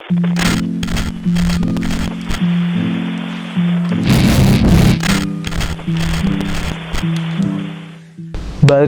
Balik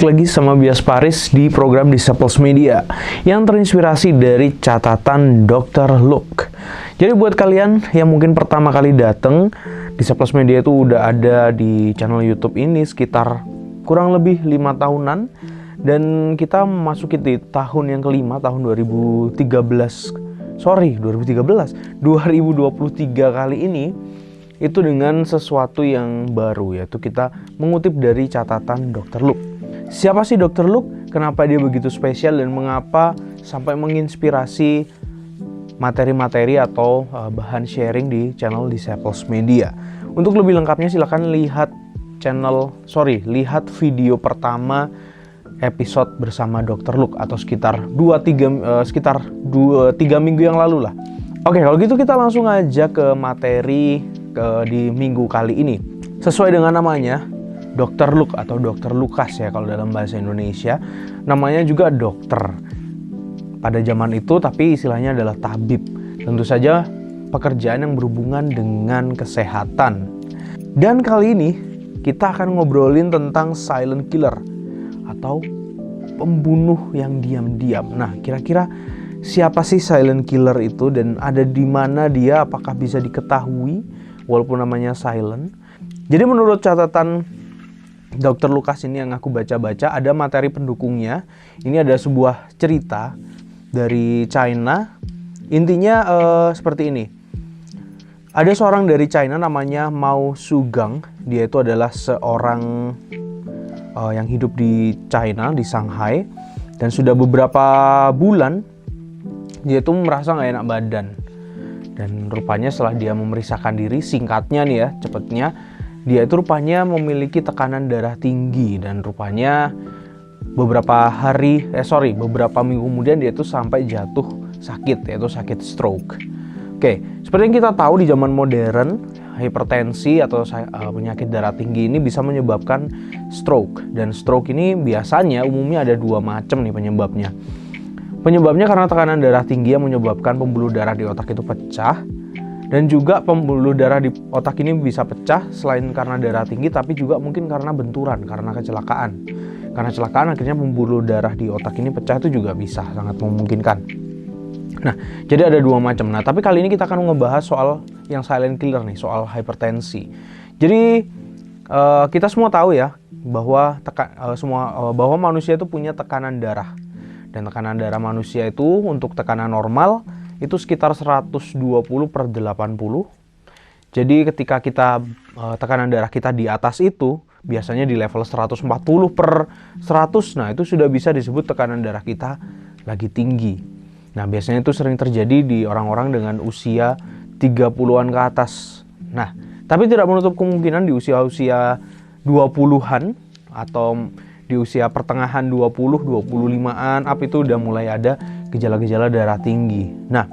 lagi sama Bias Paris di program Disciples Media yang terinspirasi dari catatan Dr. Luke. Jadi buat kalian yang mungkin pertama kali datang, Disciples Media itu udah ada di channel YouTube ini sekitar kurang lebih 5 tahunan. Dan kita memasuki di tahun yang kelima, tahun 2023 kali ini. Itu dengan sesuatu yang baru, yaitu kita mengutip dari catatan Dr. Luke. Siapa sih Dr. Luke? Kenapa dia begitu spesial dan mengapa sampai menginspirasi materi-materi atau bahan sharing di channel Disciples Media? Untuk lebih lengkapnya silakan lihat video pertama episode bersama Dr. Luke atau sekitar 2-3 minggu yang lalu lah. Oke, kalau gitu kita langsung aja ke materi di minggu kali ini. Sesuai dengan namanya, Dr. Luke atau Dr. Lukas ya kalau dalam bahasa Indonesia, namanya juga dokter. Pada zaman itu tapi istilahnya adalah tabib. Tentu saja pekerjaan yang berhubungan dengan kesehatan. Dan kali ini kita akan ngobrolin tentang silent killer atau pembunuh yang diam-diam. Nah, kira-kira siapa sih silent killer itu dan ada di mana dia? Apakah bisa diketahui walaupun namanya silent? Jadi menurut catatan Dr. Lukas ini yang aku baca-baca, ada materi pendukungnya. Ini ada sebuah cerita dari China. Intinya seperti ini. Ada seorang dari China namanya Mao Sugang. Dia itu adalah seorang yang hidup di China, di Shanghai. Dan sudah beberapa bulan dia tuh merasa gak enak badan. Dan rupanya setelah dia memeriksakan diri, singkatnya nih ya, cepetnya, dia itu rupanya memiliki tekanan darah tinggi. Dan rupanya beberapa minggu kemudian dia tuh sampai jatuh sakit, yaitu sakit stroke. Oke, seperti yang kita tahu di zaman modern, hipertensi atau penyakit darah tinggi ini bisa menyebabkan stroke. Dan stroke ini biasanya umumnya ada 2 macam nih penyebabnya. Penyebabnya karena tekanan darah tinggi yang menyebabkan pembuluh darah di otak itu pecah. Dan juga pembuluh darah di otak ini bisa pecah selain karena darah tinggi, tapi juga mungkin karena benturan, karena kecelakaan. Karena kecelakaan akhirnya pembuluh darah di otak ini pecah, itu juga bisa, sangat memungkinkan. Nah, jadi ada 2 macam. Nah, tapi kali ini kita akan ngebahas soal yang silent killer nih, soal hipertensi. Jadi kita semua tahu ya bahwa bahwa manusia itu punya tekanan darah. Dan tekanan darah manusia itu untuk tekanan normal itu sekitar 120/80. Jadi ketika tekanan darah kita di atas itu, biasanya di level 140/100, nah itu sudah bisa disebut tekanan darah kita lagi tinggi. Nah, biasanya itu sering terjadi di orang-orang dengan usia 30-an ke atas. Nah, tapi tidak menutup kemungkinan di usia-usia 20-an atau di usia pertengahan 25-an up itu udah mulai ada gejala-gejala darah tinggi. Nah,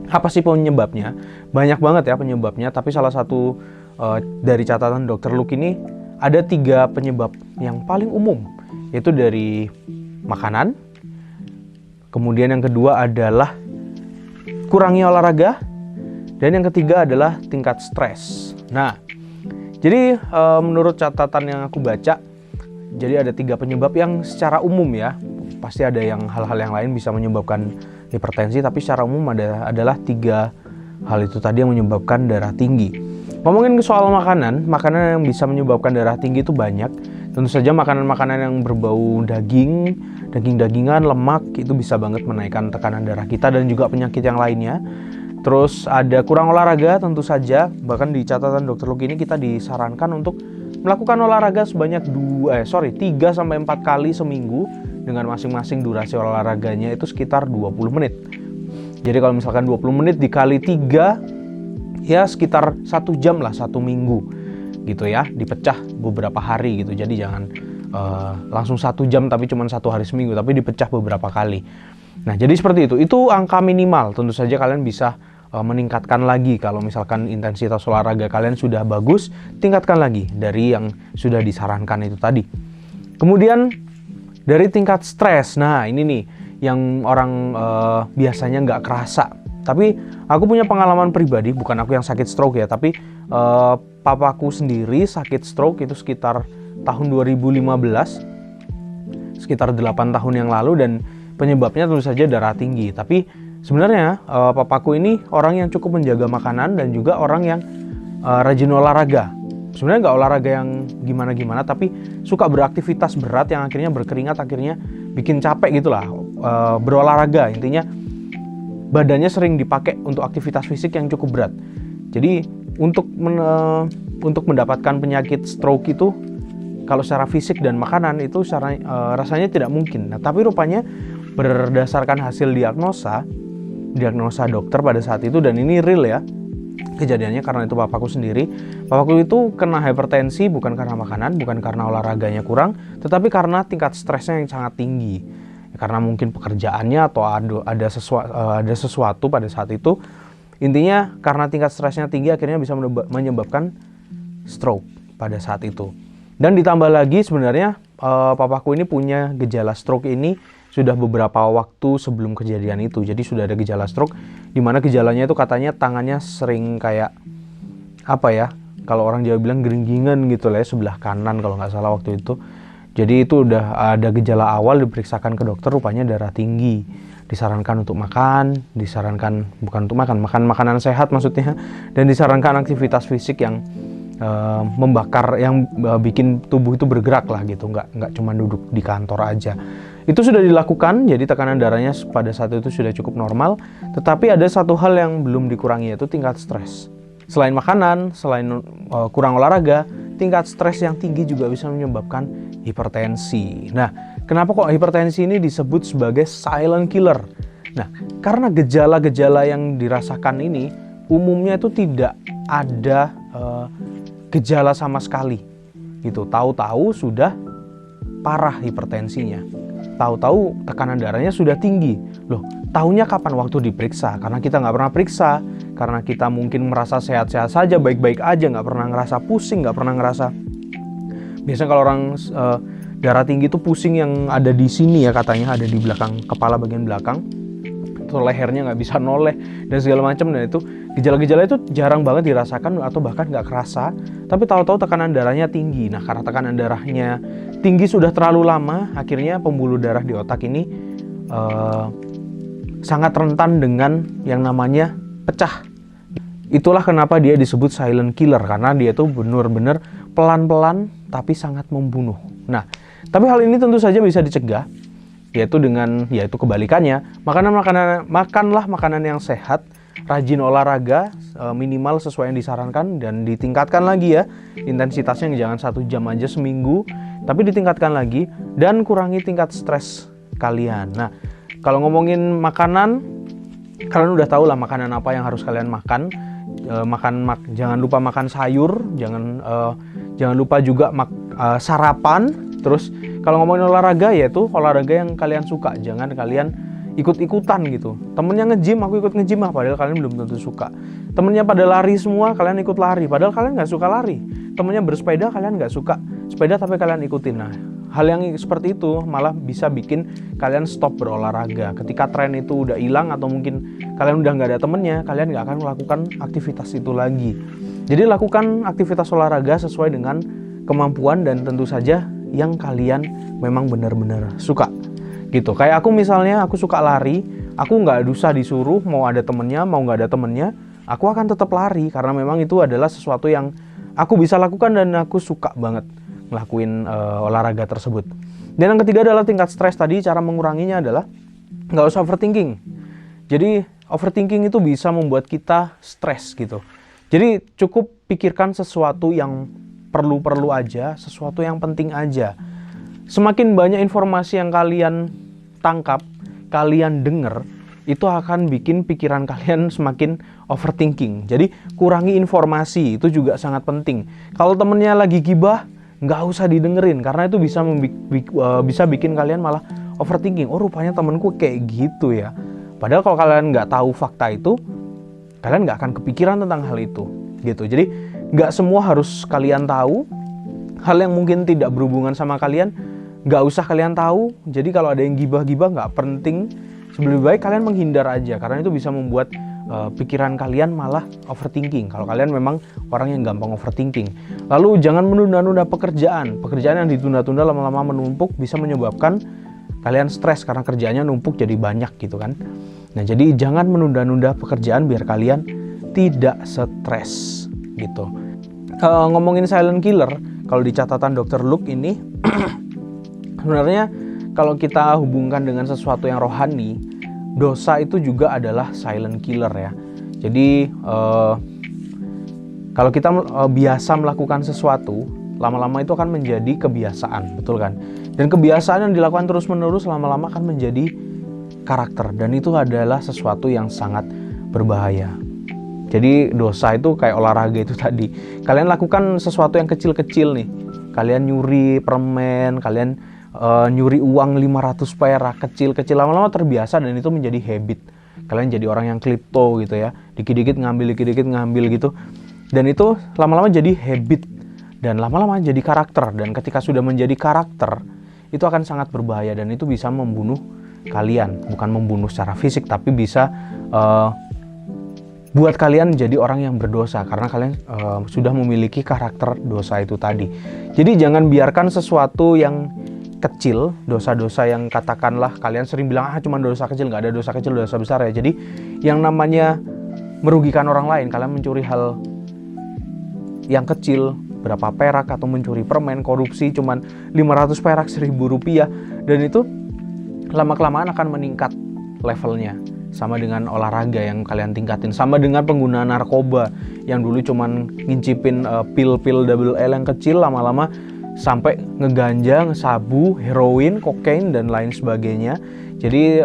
apa sih penyebabnya? Banyak banget ya penyebabnya, tapi salah satu dari catatan Dr. Luke ini ada 3 penyebab yang paling umum, yaitu dari makanan. Kemudian yang kedua adalah kurangnya olahraga. Dan yang ketiga adalah tingkat stres. Nah, jadi menurut catatan yang aku baca, jadi ada 3 penyebab yang secara umum ya. Pasti ada yang hal-hal yang lain bisa menyebabkan hipertensi, tapi secara umum adalah 3 hal itu tadi yang menyebabkan darah tinggi. Ngomongin soal makanan yang bisa menyebabkan darah tinggi itu banyak. Tentu saja makanan-makanan yang berbau daging-dagingan, lemak itu bisa banget menaikkan tekanan darah kita dan juga penyakit yang lainnya. Terus ada kurang olahraga tentu saja. Bahkan di catatan Dr. Luke ini kita disarankan untuk melakukan olahraga sebanyak 3-4 kali seminggu dengan masing-masing durasi olahraganya itu sekitar 20 menit. Jadi kalau misalkan 20 menit dikali 3 ya sekitar 1 jam lah 1 minggu gitu ya, dipecah beberapa hari gitu. Jadi jangan langsung 1 jam tapi cuma 1 hari seminggu, tapi dipecah beberapa kali. Nah, jadi seperti itu. Itu angka minimal. Tentu saja kalian bisa meningkatkan lagi. Kalau misalkan intensitas olahraga kalian sudah bagus, tingkatkan lagi dari yang sudah disarankan itu tadi. Kemudian dari tingkat stres. Nah, ini nih yang orang biasanya nggak kerasa. Tapi aku punya pengalaman pribadi, bukan aku yang sakit stroke ya, tapi papaku sendiri sakit stroke itu sekitar tahun 2015, sekitar 8 tahun yang lalu, dan penyebabnya tentu saja darah tinggi. Tapi sebenarnya papaku ini orang yang cukup menjaga makanan dan juga orang yang rajin olahraga. Sebenarnya nggak olahraga yang gimana-gimana, tapi suka beraktivitas berat yang akhirnya berkeringat, akhirnya bikin capek gitulah. Berolahraga, intinya badannya sering dipakai untuk aktivitas fisik yang cukup berat. Jadi untuk mendapatkan penyakit stroke itu, kalau secara fisik dan makanan itu rasanya tidak mungkin. Nah, tapi rupanya berdasarkan hasil diagnosa dokter pada saat itu, dan ini real ya kejadiannya, karena itu papaku sendiri. Papaku itu kena hipertensi bukan karena makanan, bukan karena olahraganya kurang, tetapi karena tingkat stresnya yang sangat tinggi. Karena mungkin pekerjaannya atau ada sesuatu pada saat itu. Intinya karena tingkat stresnya tinggi akhirnya bisa menyebabkan stroke pada saat itu. Dan ditambah lagi sebenarnya papaku ini punya gejala stroke ini sudah beberapa waktu sebelum kejadian itu. Jadi sudah ada gejala stroke, di mana gejalanya itu katanya tangannya sering kayak apa ya, kalau orang Jawa bilang geringgingan gitu lah ya, sebelah kanan kalau nggak salah waktu itu. Jadi itu udah ada gejala awal, diperiksakan ke dokter, rupanya darah tinggi. Disarankan untuk makan, bukan untuk makan makanan sehat maksudnya, dan disarankan aktivitas fisik yang membakar, yang bikin tubuh itu bergerak lah gitu, nggak cuma duduk di kantor aja. Itu sudah dilakukan, jadi tekanan darahnya pada saat itu sudah cukup normal. Tetapi ada satu hal yang belum dikurangi, yaitu tingkat stres. Selain makanan, selain kurang olahraga, tingkat stres yang tinggi juga bisa menyebabkan hipertensi. Nah, kenapa kok hipertensi ini disebut sebagai silent killer? Nah, karena gejala-gejala yang dirasakan ini umumnya itu tidak ada gejala sama sekali gitu. Tahu-tahu sudah parah hipertensinya, tahu-tahu tekanan darahnya sudah tinggi. Loh, tahunya kapan? Waktu diperiksa. Karena kita nggak pernah periksa, karena kita mungkin merasa sehat-sehat saja, baik-baik aja, nggak pernah ngerasa pusing, nggak pernah ngerasa. Biasanya kalau orang darah tinggi itu pusing yang ada di sini ya, katanya ada di belakang kepala, bagian belakang, itu lehernya nggak bisa noleh dan segala macam. Dan itu gejala-gejala itu jarang banget dirasakan atau bahkan nggak kerasa, tapi tahu-tahu tekanan darahnya tinggi. Nah, karena tekanan darahnya tinggi sudah terlalu lama, akhirnya pembuluh darah di otak ini sangat rentan dengan yang namanya pecah. Itulah kenapa dia disebut silent killer, karena dia tuh benar-benar pelan-pelan tapi sangat membunuh. Nah, tapi hal ini tentu saja bisa dicegah, yaitu kebalikannya. Makanlah makanan yang sehat, rajin olahraga, minimal sesuai yang disarankan, dan ditingkatkan lagi ya intensitasnya, jangan 1 jam aja seminggu, tapi ditingkatkan lagi, dan kurangi tingkat stres kalian. Nah, kalau ngomongin makanan, kalian udah tahu lah makanan apa yang harus kalian makan. Jangan lupa makan sayur, jangan lupa juga sarapan. Terus kalau ngomongin olahraga, yaitu olahraga yang kalian suka, jangan kalian ikut-ikutan gitu. Temennya nge-gym, aku ikut nge-gym padahal kalian belum tentu suka. Temennya pada lari semua, kalian ikut lari padahal kalian nggak suka lari. Temennya bersepeda, kalian nggak suka sepeda tapi kalian ikutin. Nah, hal yang seperti itu malah bisa bikin kalian stop berolahraga. Ketika tren itu udah hilang atau mungkin kalian udah nggak ada temennya, kalian nggak akan melakukan aktivitas itu lagi. Jadi lakukan aktivitas olahraga sesuai dengan kemampuan dan tentu saja yang kalian memang benar-benar suka gitu. Kayak aku misalnya, aku suka lari, aku nggak usah disuruh mau ada temennya, mau nggak ada temennya, aku akan tetap lari karena memang itu adalah sesuatu yang aku bisa lakukan dan aku suka banget ngelakuin olahraga tersebut. Dan yang ketiga adalah tingkat stres tadi. Cara menguranginya adalah nggak usah overthinking. Jadi overthinking itu bisa membuat kita stres gitu. Jadi cukup pikirkan sesuatu yang perlu-perlu aja, sesuatu yang penting aja. Semakin banyak informasi yang kalian tangkap, kalian dengar, itu akan bikin pikiran kalian semakin overthinking. Jadi kurangi informasi, itu juga sangat penting. Kalau temennya lagi gibah, nggak usah didengerin, karena itu bisa bikin kalian malah overthinking. Oh, rupanya temenku kayak gitu ya. Padahal kalau kalian nggak tahu fakta itu, kalian nggak akan kepikiran tentang hal itu gitu. Jadi nggak semua harus kalian tahu. Hal yang mungkin tidak berhubungan sama kalian, nggak usah kalian tahu. Jadi kalau ada yang gibah-gibah nggak penting, lebih baik kalian menghindar aja, karena itu bisa membuat pikiran kalian malah overthinking. Kalau kalian memang orang yang gampang overthinking. Lalu jangan menunda-nunda pekerjaan yang ditunda-tunda lama-lama menumpuk bisa menyebabkan kalian stres karena kerjaannya numpuk jadi banyak gitu kan. Nah, jadi jangan menunda-nunda pekerjaan biar kalian tidak stres gitu. Ngomongin silent killer, kalau di catatan Dr. Luke ini sebenarnya kalau kita hubungkan dengan sesuatu yang rohani, dosa itu juga adalah silent killer ya. Jadi kalau kita biasa melakukan sesuatu, lama-lama itu akan menjadi kebiasaan, betul kan? Dan kebiasaan yang dilakukan terus-menerus lama-lama akan menjadi karakter, dan itu adalah sesuatu yang sangat berbahaya. Jadi dosa itu kayak olahraga itu tadi. Kalian lakukan sesuatu yang kecil-kecil nih. Kalian nyuri permen, kalian nyuri uang 500 perak, kecil-kecil, lama-lama terbiasa dan itu menjadi habit. Kalian jadi orang yang klepto gitu ya. Dikit-dikit ngambil gitu. Dan itu lama-lama jadi habit dan lama-lama jadi karakter. Dan ketika sudah menjadi karakter, itu akan sangat berbahaya dan itu bisa membunuh kalian. Bukan membunuh secara fisik, tapi bisa buat kalian jadi orang yang berdosa karena kalian sudah memiliki karakter dosa itu tadi. Jadi jangan biarkan sesuatu yang kecil, dosa-dosa yang katakanlah kalian sering bilang cuma dosa kecil, nggak ada dosa kecil, dosa besar ya. Jadi yang namanya merugikan orang lain, kalian mencuri hal yang kecil berapa perak atau mencuri permen, korupsi cuman 500 perak, 1.000 rupiah, dan itu lama-kelamaan akan meningkat levelnya. Sama dengan olahraga yang kalian tingkatin, sama dengan penggunaan narkoba yang dulu cuman ngincipin pil-pil double L yang kecil, lama-lama sampai ngeganja, ngesabu, heroin, kokain dan lain sebagainya. Jadi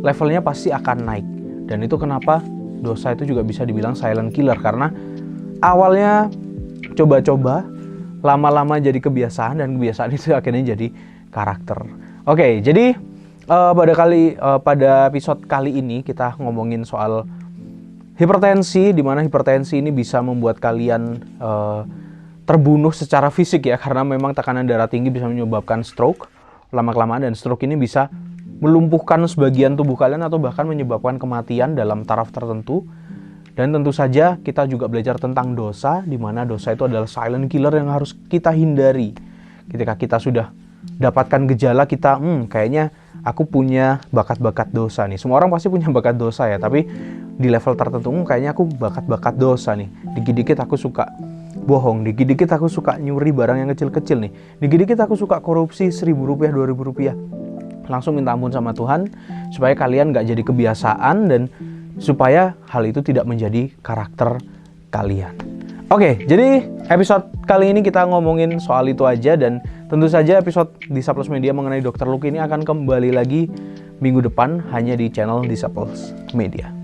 levelnya pasti akan naik. Dan itu kenapa dosa itu juga bisa dibilang silent killer, karena awalnya coba-coba, lama-lama jadi kebiasaan dan kebiasaan itu akhirnya jadi karakter. Oke, jadi pada episode kali ini kita ngomongin soal hipertensi, di mana hipertensi ini bisa membuat kalian terbunuh secara fisik ya, karena memang tekanan darah tinggi bisa menyebabkan stroke lama-kelamaan, dan stroke ini bisa melumpuhkan sebagian tubuh kalian atau bahkan menyebabkan kematian dalam taraf tertentu. Dan tentu saja kita juga belajar tentang dosa, di mana dosa itu adalah silent killer yang harus kita hindari. Ketika kita sudah dapatkan gejala, kita kayaknya aku punya bakat-bakat dosa nih. Semua orang pasti punya bakat dosa ya, tapi di level tertentu kayaknya aku bakat-bakat dosa nih. Dikit-dikit aku suka bohong, dikit-dikit aku suka nyuri barang yang kecil-kecil nih, dikit-dikit aku suka korupsi 1.000 rupiah, 2.000 rupiah. Langsung minta ampun sama Tuhan supaya kalian gak jadi kebiasaan dan supaya hal itu tidak menjadi karakter kalian. Oke, jadi episode kali ini kita ngomongin soal itu aja, dan tentu saja episode Disciples Media mengenai Dr. Luke ini akan kembali lagi minggu depan hanya di channel Disciples Media.